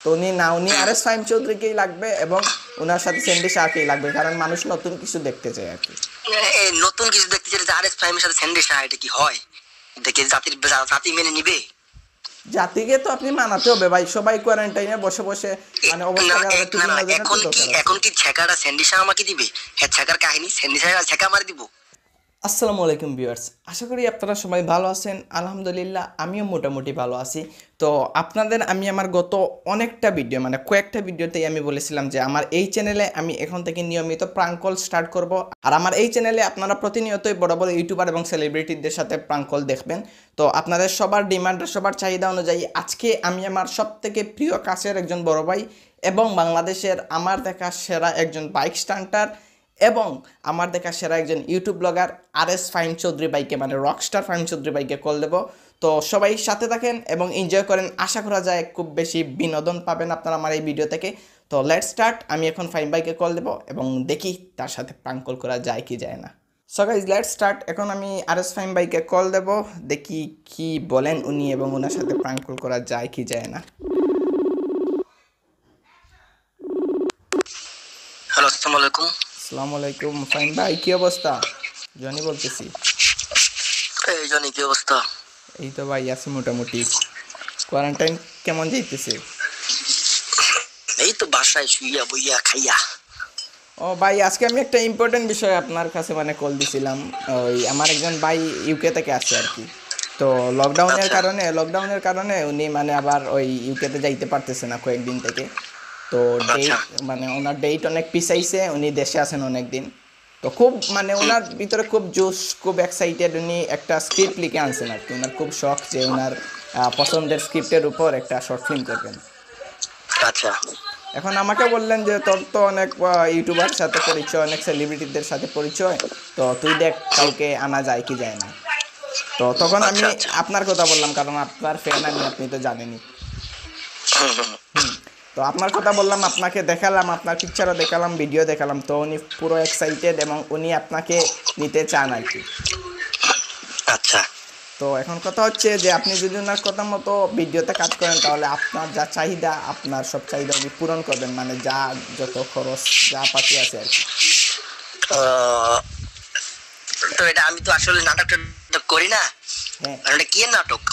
তো উনি আর এস ফাহিম চৌধুরীকেই লাগবে এবং ওনার সাথে স্যান্ডি শাহকেই লাগবে, কারণ মানুষ নতুন কিছু দেখতে চায় আর কি। নতুন কিছু দেখতে চাইলে আর এস ফাহিমের সাথে স্যান্ডি শাহ, এটা কি হয়? দেখে জাতি মেনে নিবে? জাতিকে তো আপনি মানাতে হবে ভাই, সবাই কোয়ারেন্টাইনে বসে বসে মানে অবস্থা খারাপ, টুপি না জানা কি দরকার আছে? এখন কি ছেকাটা স্যান্ডি শাহ আমাকে দিবে? হ্যাঁ, ছেকার কাহিনী স্যান্ডি শাহ ছেকা মারি দিব। আসসালামু আলাইকুম ভিউয়ার্স, আশা করি আপনারা সবাই ভালো আছেন। আলহামদুলিল্লাহ আমিও মোটামুটি ভালো আছি। তো আপনাদের আমি আমার গত অনেকটা ভিডিও মানে কয়েকটা ভিডিওতেই আমি বলেছিলাম যে আমার এই চ্যানেলে আমি এখন থেকে নিয়মিত প্রাঙ্ক কল স্টার্ট করব। আর আমার এই চ্যানেলে আপনারা প্রতিনিয়তই বড় বড় ইউটিউবার এবং সেলিব্রিটিদের সাথে প্রাঙ্ক কল দেখবেন। তো আপনাদের সবার ডিমান্ড, সবার চাহিদা অনুযায়ী আজকে আমি আমার সবথেকে প্রিয় কাছের একজন বড় ভাই এবং বাংলাদেশের আমার দেখা সেরা একজন বাইক স্টান্টার এবং আমার দেখা সেরা একজন ইউটিউব ব্লগার আর এস ফাহিম চৌধুরী ভাইকে মানে রকস্টার ফাহিম চৌধুরী ভাইকে কল দেবো। তো সবাই সাথে থাকেন এবং এনজয় করেন, আশা করা যায় খুব বেশি বিনোদন পাবেন আপনারা আমার এই ভিডিও থেকে। তো লেটস স্টার্ট। আমি এখন ফাহিম ভাইকে কল দেবো এবং দেখি তার সাথে প্রাঙ্ক কল করা যায় কি যায় না। So guys let's start. এখন আমি আর এস ফাহিম ভাইকে কল দেবো, দেখি কি বলেন উনি এবং ওনার সাথে প্রাঙ্ক কল করা যায় কি যায় না। হ্যালো, আসসালামু আলাইকুম। আসসালামু আলাইকুম ফাহিম ভাই, কি অবস্থা? জনি বলতেছি। এই জনি, কি অবস্থা? এই তো ভাই আছি মোটামুটি। কোয়ারেন্টাইন কেমন যাইতেছে? এই তো বাসায় শুইয়া বইয়া খাইয়া। ও ভাই, আজকে আমি একটা ইম্পর্টেন্ট বিষয় আপনার কাছে মানে কল দিছিলাম। ওই আমার একজন ভাই ইউকে থেকে আসছে আর কি। তো আচ্ছা লকডাউনের কারণে উনি মানে আবার ওই ইউকেতে যাইতে পারতেছে না কয়েকদিন থেকে। তো আচ্ছা ডেট মানে ওনার ডেট অনেক পিছাইছে, উনি দেশে আছেন অনেক দিন। তো খুব মানে ওনার ভিতরে খুব জোশ, খুব এক্সাইটেড, উনি একটা স্ক্রিপ্ট লিখে আনছেন আর কি। ওনার খুব শখ যে ওনার পছন্দের স্ক্রিপ্টের উপর একটা শর্ট ফিল্ম করবেন। আচ্ছা এখন আমাকে বললেন যে তোর তো অনেক ইউটিউবার সাথে পরিচয়, অনেক সেলিব্রিটিদের সাথে পরিচয়, তো তুই দেখ কাউকে আনা যায় কি যায় না। তো তখন আমি আচ্ছা আচ্ছা আপনার কথা বললাম, কারণ আপনার ফ্যান আমি, আপনি তো জানেনই। হুম। তো আপনার কথা বললাম, আপনাকে দেখালাম, আপনার পিকচারও দেখালাম, ভিডিও দেখালাম, তো উনি পুরো এক্সাইটেড এবং উনি আপনাকে নিতে চান আর কি। আচ্ছা তো এখন কথা হচ্ছে যে আপনি যদি ওনার কথা মতো ভিডিওতে কাজ করেন তাহলে আপনার যা চাহিদা, আপনার সব চাহিদা উনি পূরণ করবেন, মানে যা যত খরচ যা পাতি আছে আর কি। আহ, তো এটা আমি তো আসলে নাটকটা করি না। হ্যাঁ, আর এটা কি এর নাটক?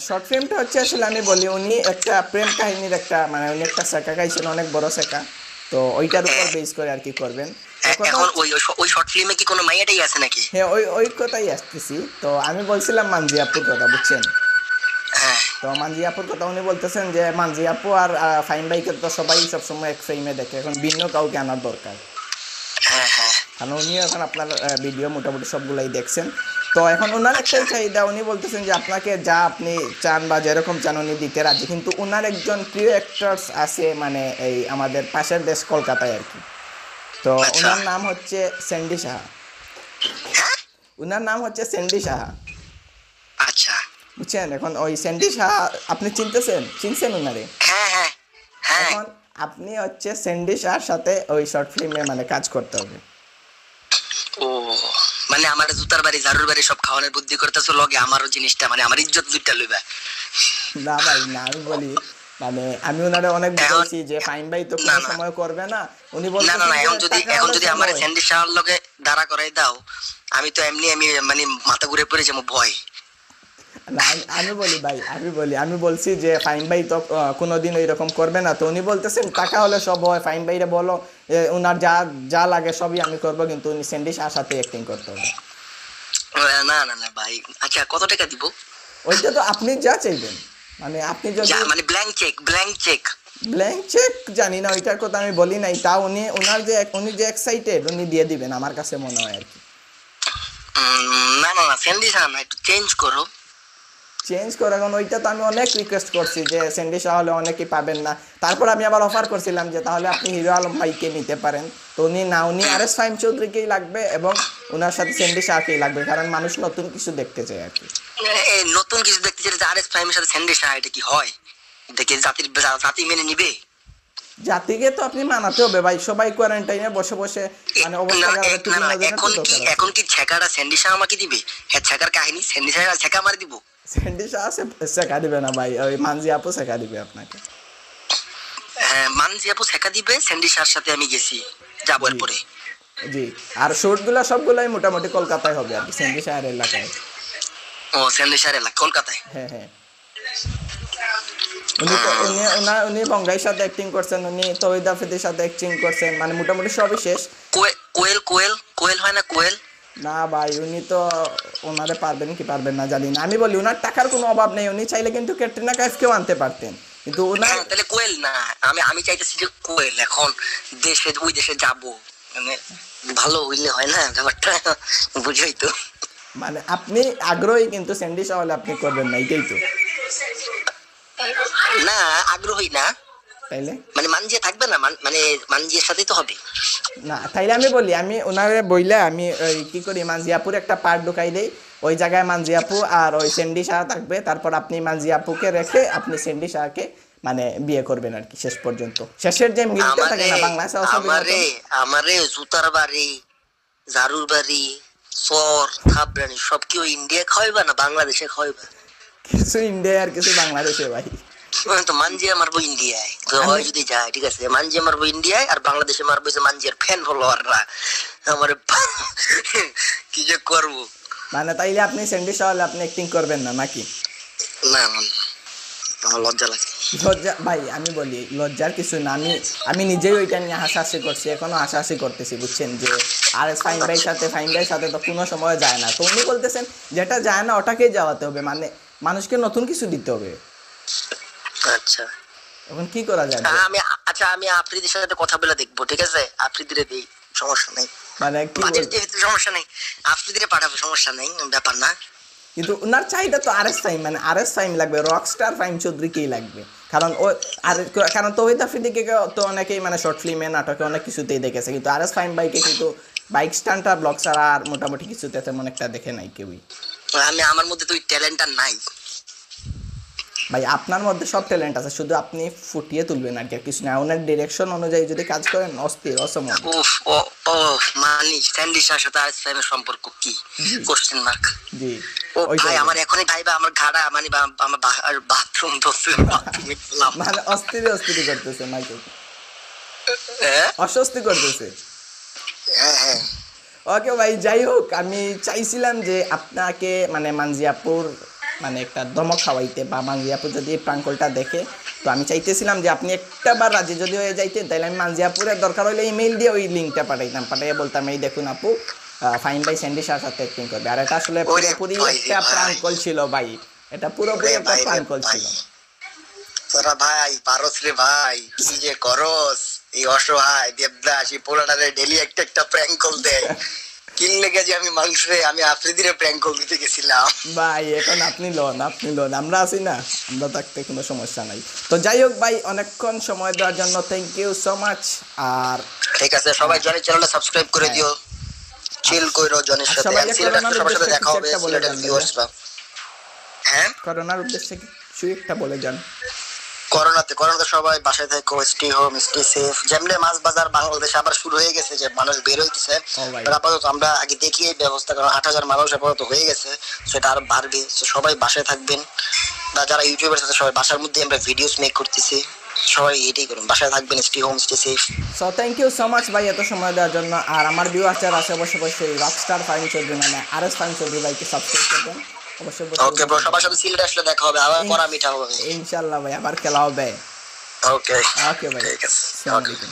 শর্ট ফিল্মটা হচ্ছে আসলে আমি বলি, উনি একটা প্রেম কাহিনীর একটা মানে উনি একটা শেখা গাইছেন, অনেক বড় শেখা। তো ওইটার উপর হ্যাঁ, বেস করে আর কি করবেন। তো কথা এখন হচ্ছে, ওই ওই শর্ট ফিল্মে কি কোনো মাইয়াটাই আছে নাকি? হ্যাঁ ওই ওই কথাই আসতেছি। তো আমি বলছিলাম মানজি আপুর কথা, বুঝছেন? হ্যাঁ তো মানজি আপুর কথা উনি বলতেছেন যে মানজি আপু আর ফাইন ভাইকে তো সবাই সবসময় এক ফ্রেমে দেখে, এখন ভিন্ন কাউকে আনার দরকার। হ্যাঁ হ্যাঁ কারণ উনিও এখন আপনার ভিডিও মোটামুটি সবগুলাই দেখছেন। তো এখন ওনার আচ্ছা একটাই চাহিদা, উনি বলতেছেন যে আপনাকে যা আপনি চান বা যেরকম চান উনি দিতে রাজি, কিন্তু ওনার একজন প্রিয় অ্যাক্টরস আছে মানে এই আমাদের পাশের দেশ কলকাতায় আর কি। তো আচ্ছা ওনার নাম হচ্ছে স্যান্ডি সাহা। হ্যাঁ ওনার নাম হচ্ছে স্যান্ডি সাহা, আচ্ছা বুঝছেন? এখন ওই স্যান্ডি সাহা আপনি চিনছেন ওনারে? হ্যাঁ হ্যাঁ হ্যাঁ। এখন আপনি হচ্ছে স্যান্ডি সাহার সাথে ওই শর্ট ফিল্মে মানে কাজ করতে হবে। ও, মানে আমার জুতার বাড়ি ঝাড়ুর বাড়ি সব খাওয়ানোর বুদ্ধি করতেছো, লগে আমারও জিনিসটা মানে আমার ইজ্জত জুটটা লইবা। না ভাই না, আমি বলি মানে আমি ওনারে অনেক এখন বুঝাইছি যে ফাইন ভাই তো না কোনো না সময় করবে না। উনি না না বলতেছেন না, যে টাকা এখন হলে যদি সব আমার হয়। স্যান্ডি শাহর লগে দাঁড়া করাই দাও, আমি তো এমনি আমি মানে মাথা ঘুরে পড়ে যাবো ভয়। না আমি বলি ভাই, আমি বলছি যে ফাইন ভাই তো কোনোদিন ওইরকম করবে না। তো উনি বলতেছেন টাকা হলে সব হয়, ফাইন ভাইরে বলো ওনার যা যা লাগে সবই আমি করবো, কিন্তু উনি স্যান্ডি শাহর সাথে অ্যাক্টিং করতে হবে। না না না ভাই, আচ্ছা কত টাকা দিব? ওইটা তো আপনি যা চাইবেন, মানে আপনি যা যদি মানে blank cheque, blank cheque. Blank cheque জানি না, ওইটার কথা আমি বলি নাই, তা উনি যে এক্সাইটেড উনি দিয়ে দিবেন আমার কাছে মনে হয় আর কি। না না না, স্যান্ডি শাহ না, একটু চেঞ্জ করো। চেঞ্জ করে এখন ওইটা তো আমি অনেক রিকোয়েস্ট করছি যে স্যান্ডি শাহ হলে অনেকেই পাবেন না। তারপর আমি আবার অফার করছিলাম যে তাহলে আপনি হিরো আলম ভাইকে নিতে পারেন। তো উনি আর এস ফাহিম চৌধুরীকেই লাগবে এবং ওনার সাথে স্যান্ডি শাহকেই লাগবে, কারণ মানুষ নতুন কিছু দেখতে চায় আর কি। নতুন কিছু দেখতে চাইলে আর এস ফাহিমের সাথে স্যান্ডি শাহ, এটা কি হয়? দেখে জাতি মেনে নিবে? জাতিকে তো আপনি মানাতে হবে ভাই, সবাই কোয়ারেন্টাইনে বসে বসে মানে অবস্থা খারাপ, টুপি না জানা কি দরকার আছে? এখন কি ছেকাটা স্যান্ডি শাহ আমাকে দিবে? হ্যাঁ, ছেকার কাহিনী স্যান্ডি শাহ ছেকা মারি দিব। স্যান্ডি শাহ শেখা দিবে না ভাই, ওই মানজি আপু শেখা দিবে আপনাকে। হ্যাঁ, মানজি আপু ছেকা দিবে, স্যান্ডি শাহর সাথে আমি গেছি, যাবো জি এরপরে। জি। আর শুটগুলো সবগুলাই মোটামুটি কলকাতায় হবে আর কি, সেন্ডি শাহর এলাকায়। ও স্যান্ডি শাহর এলাকা কলকাতায়। হ্যাঁ হ্যাঁ। উনি বঙ্গাইয়ের সাথে অ্যাক্টিং করছেন, উনি তৌহিদ আফ্রিদির সাথে অ্যাক্টিং করছেন, মানে মোটামুটি সবই শেষ। কোয়েল কোয়েল কোয়েল হয় না কোয়েল? না ভাই, উনি তো ওনারে পারবেন কি পারবেন না জানি না। আমি বলি ওনার টাকার কোনো অভাব নেই, উনি চাইলে কিন্তু ক্যাটরিনা কাইফকেও আনতে পারতেন, কিন্তু ওনার তাহলে কোয়েল না, আমি চাইতেছি যে কোয়েল এখন দেশে, ওই দেশে যাব, মানে ভালো হইলে হয় না ব্যাপারটা, বুঝই তো। মানে আপনি আগ্রহী কিন্তু স্যান্ডি শাহ হলে আপনি করবেন না, এইটাই তো। না আগ্রহী না, তাইলে মানে মানজিয়া থাকবে না, মানে মানজিয়ার সাথেই তো হবে। না, তাইলে আমি বলি, আমি ওনারে বইলে আমি ওই কি করি, মানজিয়াপুর একটা পার্ট ঢুকাই দেই, ওই জায়গায় মানজিয়াপু আর ওই স্যান্ডি শাহ থাকবে, তারপর আপনি মানজিয়াপুকে রেখে আপনি স্যান্ডি শাহকে মানে বিয়ে করবেন আর কি, শেষ পর্যন্ত শেষের যে মিলটা থাকে না বাংলাদেশে আমারে জুতার বাড়ি, ঝাড়ুর বাড়ি, চর থাবরানি সব কি ওই ইন্ডিয়া খাওয়াইবা না বাংলাদেশে খাওয়াইবা? কিছু ইন্ডিয়া আর কিছু বাংলাদেশে ভাই। তো মানজিয়া মারবো ইন্ডিয়ায়, তো হয় যদি যায় ঠিক আছে, মানজিয়া মারবো ইন্ডিয়ায়, আর বাংলাদেশে মারবো যে মানজিয়ার ফ্যান ফলোয়াররা আমার। কি যে করবো। মানে তাইলে আপনি স্যান্ডি শাহ হলে আপনি অ্যাক্টিং করবেন না নাকি? না আমার লজ্জা লাগে। লজ্জা ভাই, আমি বলি লজ্জার কিছু না, আমি নিজেই ওইটা নিয়ে হাসাহাসি করছি, এখনো হাসাহাসি করতেছি, বুঝছেন, যে আর এস ফাহিম ভাইয়ের সাথে তো কোনো সময় যায় না, তো উনি বলতেছেন যেটা যায় না ওটাকেই যাওয়াতে হবে, মানে মানুষকে নতুন কিছু দিতে হবে। আচ্ছা এখন কি করা যায়? আমি আফ্রিদির সাথে কথা বলে দেখবো, ঠিক আছে, আফ্রিদিরে দিই, সমস্যা নেই, মানে কি যেহেতু সমস্যা নেই, আফ্রিদিরে পাঠাবো, সমস্যা নেই, ব্যাপার না। কিন্তু ওনার চাহিদা তো আর এস ফাহিম, মানে আর এস ফাহিম লাগবে, রকস্টার ফাহিম চৌধুরীকেই লাগবে, কারণ ও আর কারণ তৌহিদ আফ্রিদিকে তো অনেকেই মানে শর্ট ফিল্মে নাটকে অনেক কিছুতেই দেখেছে, কিন্তু আর এস ফাহিম ভাইকে কিন্তু বাইক স্টান্ট আর ব্লগ ছাড়া আর মোটামুটি কিছুতে তেমন একটা দেখে নাই কেউই। আমার মধ্যে তো ওই ট্যালেন্টটা নাই ভাই, আপনার মধ্যে সব ট্যালেন্ট আছে, শুধু আপনি ফুটিয়ে তুলবেন আর কি, কিছু না। ওনার ডিরেকশন অনুযায়ী যদি কাজ করেন অস্থির অসম্ভব। মানি স্যান্ডি শাহর সাথে আর ফাইমের সম্পর্ক কি? Question mark. জি ও ভাই, আমার এখনই ভাইবা আমার ঘাড়া, মানে আমার বাথরুম দোসে মানে অস্থির করতেছে মাইকেল, অস্বস্তি করতেছে। হ্যাঁ ওকে ভাই, যাই হোক, আমি চাইছিলাম যে আপনাকে মানে মানজিয়াপুর মানে একটা দমক খাওয়াইতে, বা মানজিয়াপুর যদি এই প্রাঙ্কলটা দেখে, তো আমি চাইতেছিলাম যে আপনি একটা বার রাজি যদি হয়ে যাইতেন, তাহলে আমি মানজিয়াপুরের দরকার হলে ইমেইল দিয়ে ওই লিঙ্কটা পাঠাইয়া বলতাম এই দেখুন আপু, ফাহিম ভাই স্যান্ডি শাহর সাথে অ্যাক্টিং করবে। আর এটা আসলে পুরোপুরি একটা প্রাঙ্কল ছিল ভাই, এটা পুরোপুরি একটা প্রাঙ্কল ছিল। তোরা ভাই পারস রে ভাই, কি যে করস, এই অসহায় দেবদাস এই পোলাটারে ডেলি একটা প্র্যাঙ্ক কল দেয়। কিনলে গেছে আমি মাংসে, আমি আফ্রিদিরে প্র্যাঙ্ক কল দিতে গেছিলাম ভাই। এখন আপনি লোন আমরা আছি না, আমরা থাকতে কোনো সমস্যা নাই। তো যাই হোক ভাই, অনেকক্ষণ সময় দেওয়ার জন্য থ্যাংক ইউ সো মাচ। আর ঠিক আছে, সবাই জনের চ্যানেলটা সাবস্ক্রাইব করে দিও, চিল কইরো জনের সাথে, সবার সাথে দেখা হবে সিলেটের ভিউয়ার্সরা। হ্যাঁ, করোনার উদ্দেশ্যে কিছু একটা বলে যান। করোনাতে সবাই বাসায় থাকো, স্টে হোম স্টে সেফ। যেমনে মাছ বাজার বাংলাদেশে আবার শুরু হয়ে গেছে, যে মানুষ বের হইতেছে, আপাতত আমরা আগে দেখি এই ব্যবস্থা, কারণ 8,000 মানুষ আপাতত হয়ে গেছে, সেটা আরো বাড়বে। সবাই বাসায় থাকবেন, বা যারা ইউটিউবের সাথে সবাই বাসার মধ্যে আমরা ভিডিওস মেক করতেছি, সবাই এটাই করুন, বাসায় থাকবেন, stay home stay safe. So thank you so much ভাই এত সময় দেওয়ার জন্য। আর আমার ভিউয়ার্স যারা আছে অবশ্যই রকস্টার ফাহিম চৌধুরী মানে আর এস ফাহিম চৌধুরী ভাইকে সাবস্ক্রাইব করবেন অবশ্যই। ওকে ব্রো, সবার সাথে সিলেট আসলে দেখা হবে, আবার পড়া মিঠা হবে ইনশাআল্লাহ ভাই, আবার খেলা হবে। ওকে ভাই, ঠিক আছে, আসসালামু আলাইকুম।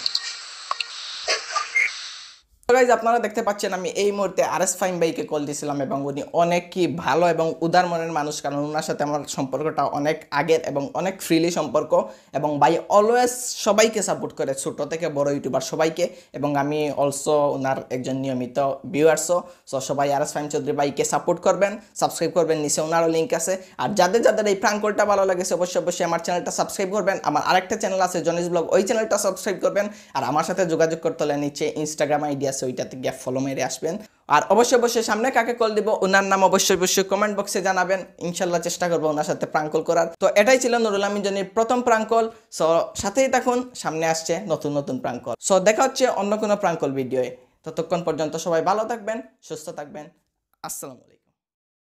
গাইজ, আপনারা দেখতে পাচ্ছেন আমি এই মুহূর্তে আর এস ফাহিম ভাইকে কল দিয়েছিলাম, এবং উনি অনেকই ভালো এবং উদার মনের মানুষ, কারণ ওনার সাথে আমার সম্পর্কটা অনেক আগের এবং অনেক ফ্রিলি সম্পর্ক, এবং ভাই অলওয়েজ সবাইকে সাপোর্ট করে, ছোট থেকে বড় ইউটিউবার সবাইকে, এবং আমি অলসো ওনার একজন নিয়মিত ভিউয়ার্সও। সো সবাই আর এস ফাহিম চৌধুরী ভাইকে সাপোর্ট করবেন, সাবস্ক্রাইব করবেন, নিচে ওনারও লিঙ্ক আছে। আর যাদের এই প্রাঙ্কলটা ভালো লাগেছে অবশ্যই আমার চ্যানেলটা সাবস্ক্রাইব করবেন। আমার আরেকটা চ্যানেল আছে জনিস ব্লগ, ওই চ্যানেলটা সাবস্ক্রাইব করবেন। আর আমার সাথে যোগাযোগ করতে হলে নিচে ইনস্টাগ্রাম আইডি আছে, ওইটাতে গিয়ে ফলো মেরে আসবেন। আর অবশ্যই সামনে কাকে কল দিব ওনার নাম অবশ্যই কমেন্ট বক্সে জানাবেন, ইনশাল্লাহ চেষ্টা করবো ওনার সাথে প্রাঙ্কল করার। তো এটাই ছিল নুরুল আমিন জনির প্রথম প্রাঙ্কল। সো সাথেই থাকুন, সামনে আসছে নতুন প্রাঙ্কল। সো দেখা হচ্ছে অন্য কোনো প্রাঙ্কল ভিডিওয়ে। ততক্ষণ পর্যন্ত সবাই ভালো থাকবেন, সুস্থ থাকবেন। আসসালামু আলাইকুম।